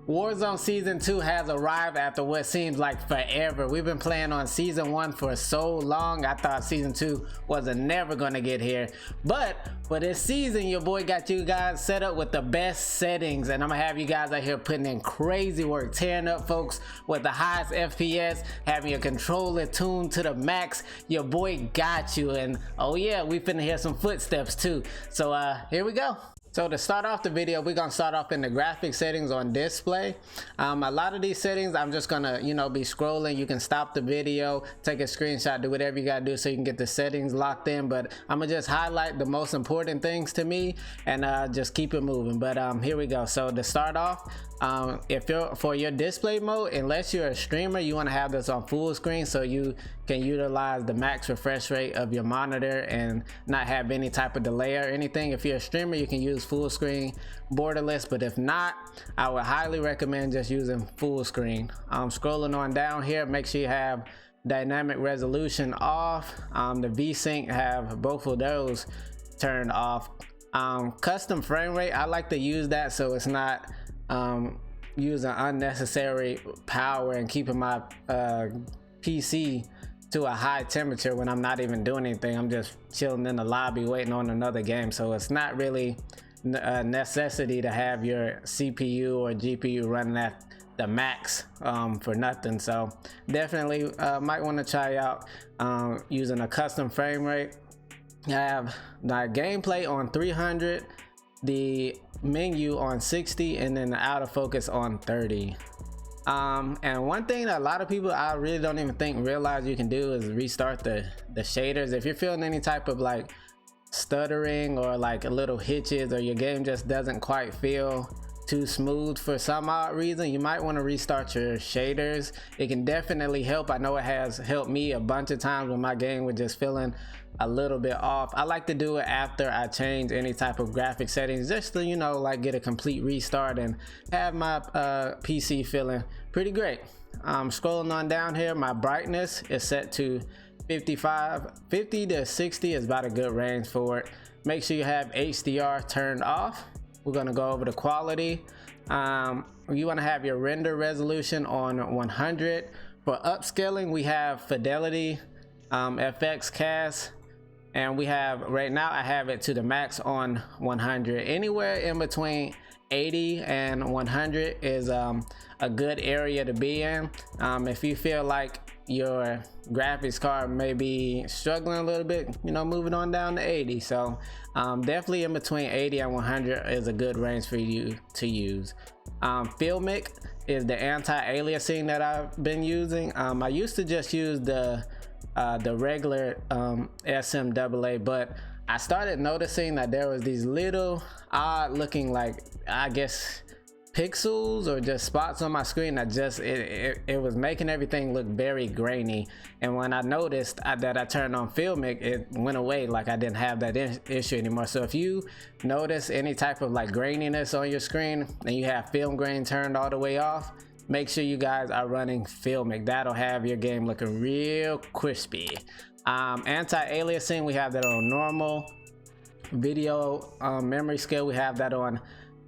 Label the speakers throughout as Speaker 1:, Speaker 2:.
Speaker 1: Warzone Season 2 has arrived after what seems like forever. We've been playing on Season 1 for so long. I thought Season 2 wasn't never gonna get here. But for this season, your boy got you guys set up with the best settings. And I'm gonna have you guys out here putting in crazy work, tearing up folks with the highest FPS, having your controller tuned to the max. Your boy got you. And oh yeah, we finna hear some footsteps too. So here we go. So to start off the video, we're gonna start off in the graphic settings on display. A lot of these settings, I'm just gonna, be scrolling. You can stop the video, take a screenshot, do whatever you gotta do so you can get the settings locked in. But I'm gonna just highlight the most important things to me and just keep it moving. But here we go. So to start off, if you're for your display mode, unless you're a streamer, you want to have this on full screen so you can utilize the max refresh rate of your monitor and not have any type of delay or anything. If you're a streamer, you can use full screen borderless, but if not, I would highly recommend just using full screen. Scrolling on down here, make sure you have dynamic resolution off. The VSync, have both of those turned off. Custom frame rate, I like to use that so it's not using unnecessary power and keeping my PC to a high temperature when I'm not even doing anything. I'm just chilling in the lobby waiting on another game, so it's not really a necessity to have your CPU or GPU running at the max for nothing. So definitely might want to try out using a custom frame rate. I have my gameplay on 300, the menu on 60, and then the out of focus on 30. And one thing that a lot of people, I really don't even think realize you can do, is restart the shaders. If you're feeling any type of like stuttering or like a little hitches, or your game just doesn't quite feel too smooth for some odd reason, you might want to restart your shaders. It can definitely help. I know it has helped me a bunch of times when my game was just feeling a little bit off. I like to do it after I change any type of graphic settings, just to like get a complete restart and have my PC feeling pretty great. Scrolling on down here, my brightness is set to 55. 50 to 60 is about a good range for it. Make sure you have HDR turned off. We're gonna go over the quality. You want to have your render resolution on 100. For upscaling, we have fidelity, FX cast, and we have, right now I have it to the max on 100. Anywhere in between 80 and 100 is a good area to be in. If you feel like your graphics card may be struggling a little bit, moving on down to 80. So definitely in between 80 and 100 is a good range for you to use. Filmic is the anti-aliasing that I've been using. I used to just use the regular SMAA, but I started noticing that there was these little odd looking, like, I guess pixels or just spots on my screen that just it was making everything look very grainy. And when I noticed that I turned on Filmic, it went away, like I didn't have that issue anymore. So if you notice any type of like graininess on your screen and you have film grain turned all the way off, make sure you guys are running Filmic. That'll have your game looking real crispy. Anti-aliasing, we have that on normal. Video memory scale, we have that on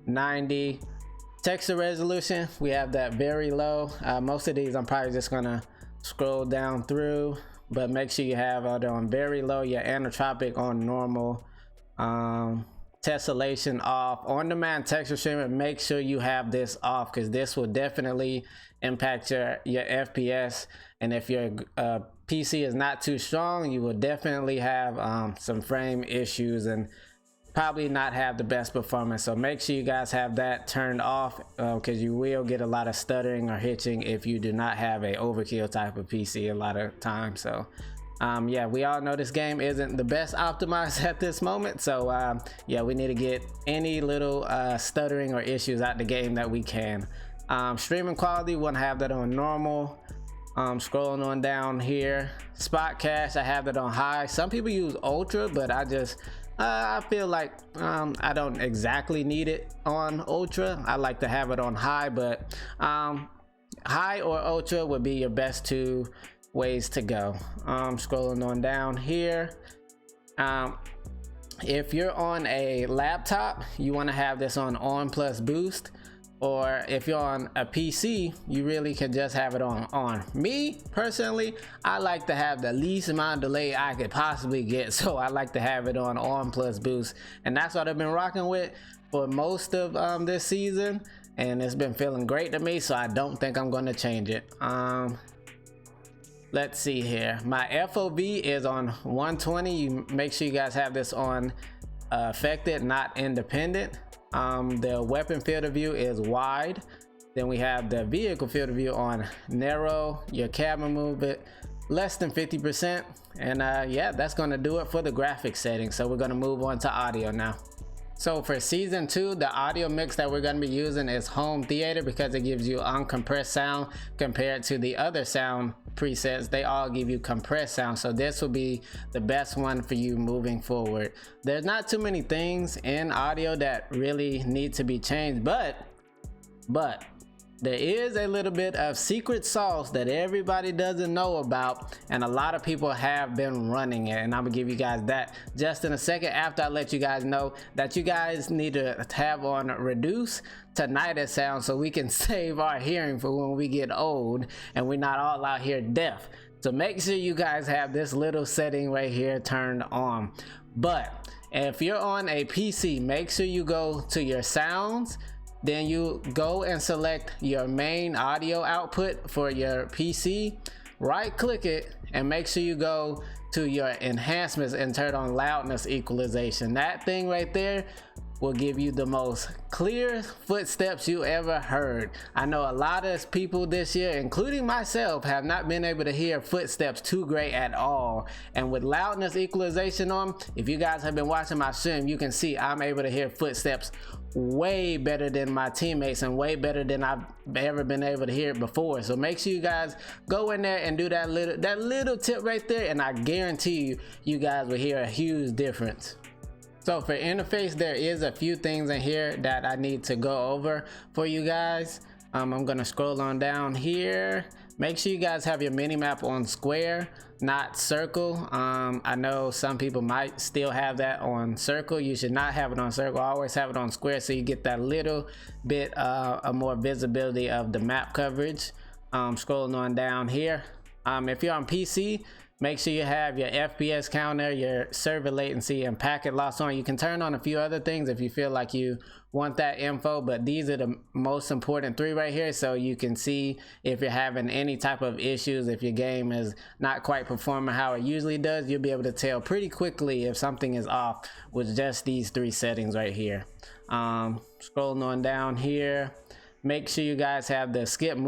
Speaker 1: 90. Texture resolution, we have that very low. Most of these I'm probably just gonna scroll down through, but make sure you have it on very low. Your anisotropic on normal. Tessellation off. On demand texture streaming, make sure you have this off, because this will definitely impact your FPS. And if your PC is not too strong, you will definitely have some frame issues and probably not have the best performance. So make sure you guys have that turned off, because you will get a lot of stuttering or hitching if you do not have a overkill type of PC a lot of times. So yeah, we all know this game isn't the best optimized at this moment. So yeah, we need to get any little stuttering or issues out the game that we can. Streaming quality, we want to have that on normal. Scrolling on down here, spot cache, I have that on high. Some people use ultra, but I feel like I don't exactly need it on ultra. I like to have it on high, but high or ultra would be your best two ways to go. Scrolling on down here, If you're on a laptop, you want to have this on plus boost. or if you're on a PC, you really can just have it on. Me personally, I like to have the least amount of delay I could possibly get, so I like to have it on plus boost, and that's what I've been rocking with for most of this season, and it's been feeling great to me, so I don't think I'm going to change it. Let's see here. My FOV is on 120. You make sure you guys have this on affected, not independent. The weapon field of view is wide. Then we have the vehicle field of view on narrow. Your camera movement less than 50%. And yeah, that's gonna do it for the graphics settings. So we're gonna move on to audio now. So for season 2, the audio mix that we're going to be using is home theater, because it gives you uncompressed sound compared to the other sound presets. They all give you compressed sound, so this will be the best one for you moving forward. There's not too many things in audio that really need to be changed, but there is a little bit of secret sauce that everybody doesn't know about, and a lot of people have been running it, and I'm gonna give you guys that just in a second, after I let you guys know that you guys need to have on reduce tinnitus sound, so we can save our hearing for when we get old and we're not all out here deaf. So make sure you guys have this little setting right here turned on. But if you're on a PC, make sure you go to your sounds. Then you go and select your main audio output for your PC, right click it, and make sure you go to your enhancements and turn on loudness equalization. That thing right there will give you the most clear footsteps you ever heard. I know a lot of people this year, including myself, have not been able to hear footsteps too great at all. And with loudness equalization on, if you guys have been watching my stream, you can see I'm able to hear footsteps way better than my teammates and way better than I've ever been able to hear it before. So make sure you guys go in there and do that little tip right there, and I guarantee you guys will hear a huge difference. So for interface, there is a few things in here that I need to go over for you guys. I'm gonna scroll on down here. Make sure you guys have your mini map on square, not circle. I know some people might still have that on circle. You should not have it on circle. Always have it on square, so you get that little bit of more visibility of the map coverage. Scrolling on down here. If you're on PC, make sure you have your FPS counter, your server latency, and packet loss on. You can turn on a few other things if you feel like you want that info, but these are the most important 3 right here, so you can see if you're having any type of issues, if your game is not quite performing how it usually does. You'll be able to tell pretty quickly if something is off with just these 3 settings right here. Scrolling on down here, make sure you guys have the skip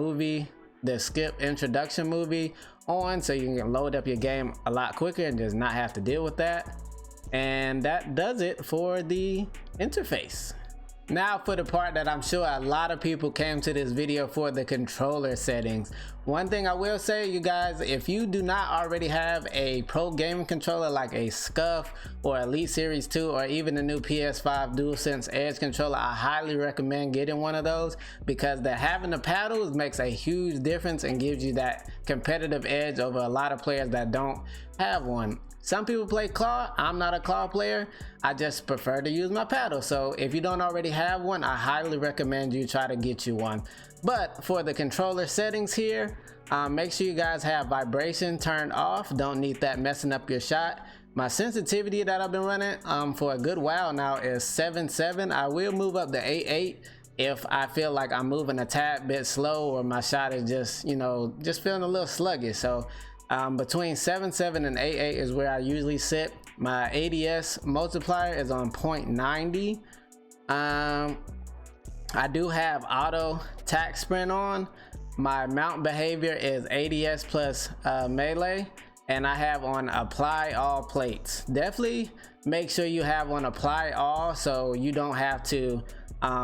Speaker 1: introduction movie on, so you can load up your game a lot quicker and just not have to deal with that. And that does it for the interface. Now for the part that I'm sure a lot of people came to this video for, the controller settings. One thing I will say, you guys, if you do not already have a pro gaming controller like a Scuff or Elite Series 2 or even the new PS5 DualSense Edge controller, I highly recommend getting one of those, because having the paddles makes a huge difference and gives you that competitive edge over a lot of players that don't have one. Some people play claw. I'm not a claw player. I just prefer to use my paddle. So if you don't already have one, I highly recommend you try to get you one. But for the controller settings here, make sure you guys have vibration turned off. Don't need that messing up your shot. My sensitivity that I've been running for a good while now is 7.7. I will move up to 8.8 if I feel like I'm moving a tad bit slow, or my shot is just, you know, just feeling a little sluggish. So between 7.7 and 8.8 is where I usually sit. My ADS multiplier is on 0.90. I do have auto tack sprint on. My mount behavior is ADS plus melee, and I have on apply all plates. Definitely make sure you have on apply all, so you don't have to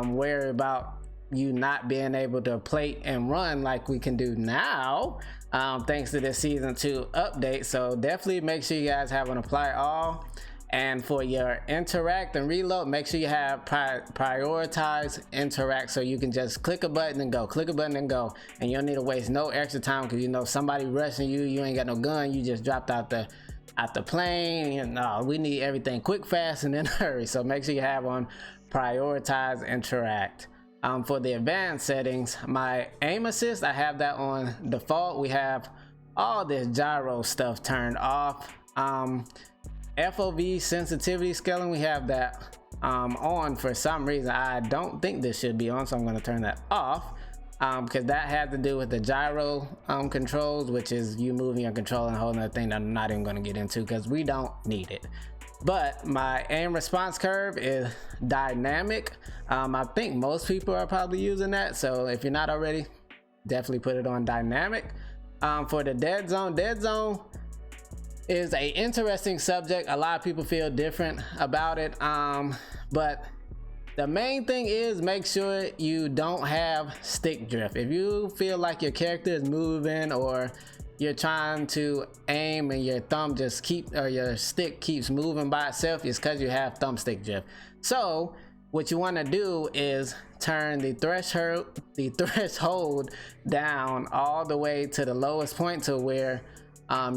Speaker 1: worry about you not being able to plate and run like we can do now, thanks to this season 2 update. So definitely make sure you guys have an apply all. And for your interact and reload, make sure you have prioritize interact, so you can just click a button and go, click a button and go, and you don't need to waste no extra time, because you know somebody rushing you, you ain't got no gun, you just dropped out the plane, and no, we need everything quick, fast, and in a hurry. So make sure you have on prioritize interact. For the advanced settings, my aim assist, I have that on default. We have all this gyro stuff turned off. FOV sensitivity scaling, we have that on for some reason. I don't think this should be on, so I'm going to turn that off, because that had to do with the gyro controls, which is you moving your controller and holding that thing that I'm not even going to get into because we don't need it. But my aim response curve is dynamic. I think most people are probably using that, so if you're not already, definitely put it on dynamic. For the dead zone is a interesting subject. A lot of people feel different about it, but the main thing is make sure you don't have stick drift. If you feel like your character is moving or you're trying to aim and your thumb just your stick keeps moving by itself, it's because you have thumbstick drift. So what you want to do is turn the threshold down all the way to the lowest point to where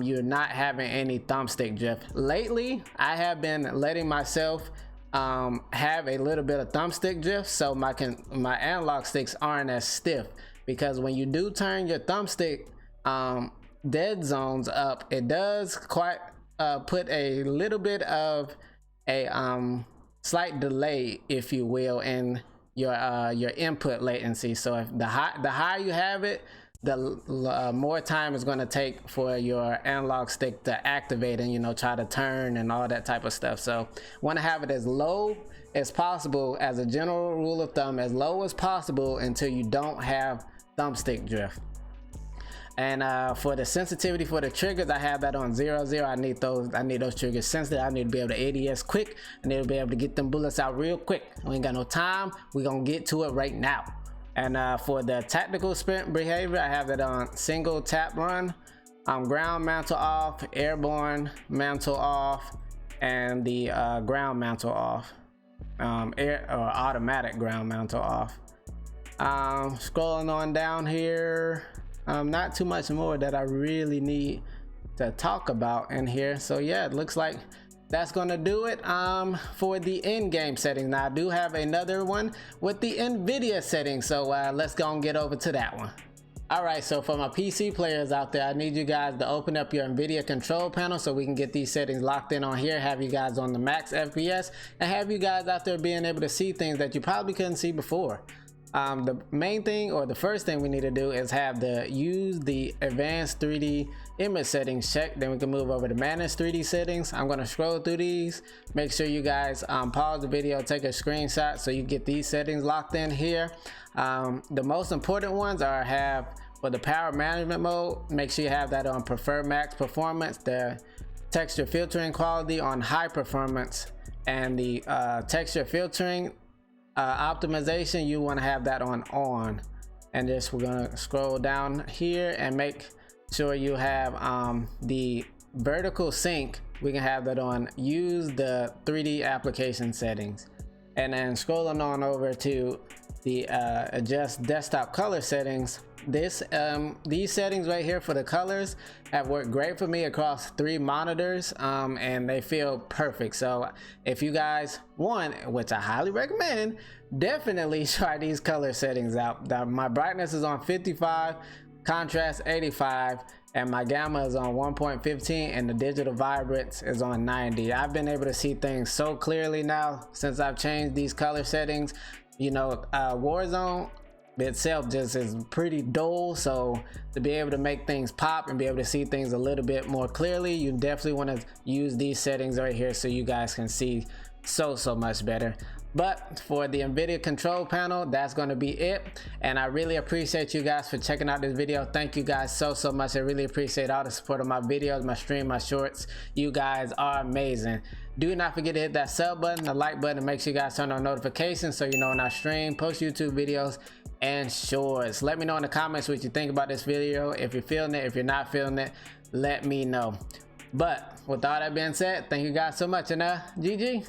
Speaker 1: you're not having any thumbstick drift. Lately, I have been letting myself have a little bit of thumbstick drift, so my analog sticks aren't as stiff, because when you do turn your thumbstick dead zones up, it does quite put a little bit of a slight delay, if you will, in your input latency. So if the higher you have it, the more time it's going to take for your analog stick to activate and, you know, try to turn and all that type of stuff. So want to have it as low as possible, as a general rule of thumb, as low as possible until you don't have thumbstick drift. And for the sensitivity for the triggers, I have that on 0, 0. I need those triggers sensitive. I need to be able to ADS quick. I need to be able to get them bullets out real quick. We ain't got no time. We're gonna get to it right now. And for the tactical sprint behavior, I have that on single tap run, ground mantle off, airborne mantle off, and the ground mantle off, automatic ground mantle off. Scrolling on down here, not too much more that I really need to talk about in here. So yeah, it looks like that's gonna do it for the in-game settings. Now I do have another one with the NVIDIA settings, so let's go and get over to that one. Alright, so for my PC players out there, I need you guys to open up your NVIDIA control panel so we can get these settings locked in on here, have you guys on the max FPS, and have you guys out there being able to see things that you probably couldn't see before. The main thing, or the first thing we need to do, is use the advanced 3D image settings checked. Then we can move over to manage 3D settings. I'm going to scroll through these. Make sure you guys pause the video, take a screenshot so you get these settings locked in here. The most important ones are for the power management mode, make sure you have that on prefer max performance, the texture filtering quality on high performance, and the texture filtering optimization, you want to have that on. And we're gonna scroll down here and make sure you have the vertical sync, we can have that on. Use the 3D application settings, and then scrolling on over to the adjust desktop color settings. These settings right here for the colors have worked great for me across 3 monitors, and they feel perfect. So if you guys want, which I highly recommend, definitely try these color settings out. My brightness is on 55, contrast 85, and my gamma is on 1.15, and the digital vibrance is on 90. I've been able to see things so clearly now since I've changed these color settings. You know, Warzone itself just is pretty dull, so to be able to make things pop and be able to see things a little bit more clearly, you definitely want to use these settings right here so you guys can see so much better. But for the NVIDIA control panel, that's going to be it, and I really appreciate you guys for checking out this video. Thank you guys so much. I really appreciate all the support of my videos, my stream, my shorts. You guys are amazing. Do not forget to hit that sub button, the like button, and make sure you guys turn on notifications so you know when I stream, post YouTube videos, and shorts. Let me know in the comments what you think about this video. If you're feeling it, if you're not feeling it, let me know. But with all that being said, thank you guys so much, and GG.